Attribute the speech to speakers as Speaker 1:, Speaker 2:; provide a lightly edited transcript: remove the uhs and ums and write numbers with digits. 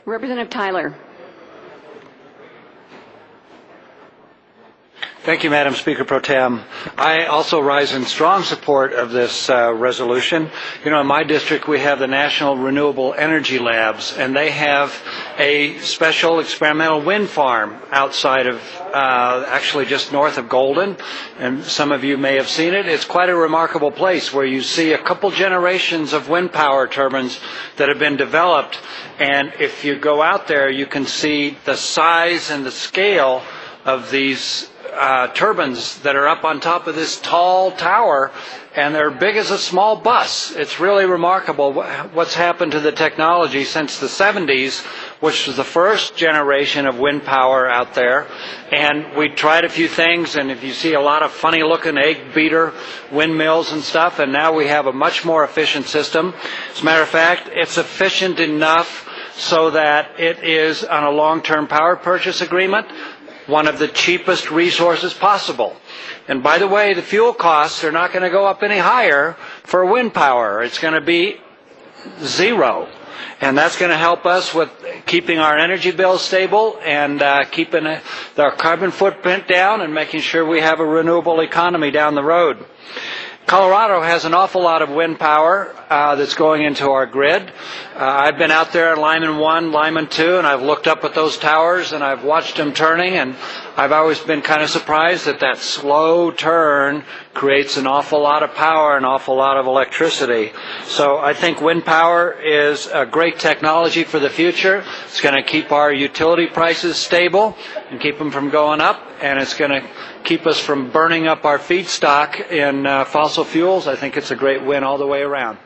Speaker 1: Representative Tyler.
Speaker 2: Thank you, Madam Speaker Pro Tem. I also rise in strong support of this resolution. You know, in my district we have the National Renewable Energy Labs, and they have a special experimental wind farm outside of, actually just north of Golden, and some of you may have seen it. It's quite a remarkable place where you see a couple generations of wind power turbines that have been developed, and if you go out there you can see the size and the scale of these turbines that are up on top of this tall tower, and they're big as a small bus. It's really remarkable what's happened to the technology since the 70s, which was the first generation of wind power out there. And we tried a few things, and if you see a lot of funny looking egg beater windmills and stuff, and now we have a much more efficient system. As a matter of fact, it's efficient enough so that it is on a long-term power purchase agreement, one of the cheapest resources possible. And by the way, the fuel costs are not going to go up any higher for wind power. It's going to be zero. And that's going to help us with keeping our energy bills stable and keeping our carbon footprint down and making sure we have a renewable economy down the road. Colorado has an awful lot of wind power that's going into our grid. I've been out there at Lyman 1, Lyman 2, and I've looked up at those towers and I've watched them turning, and I've always been kind of surprised that that slow turn creates an awful lot of power, an awful lot of electricity. So I think wind power is a great technology for the future. It's going to keep our utility prices stable and keep them from going up, and it's going to keep us from burning up our feedstock in fossil fuels. I think it's a great win all the way around.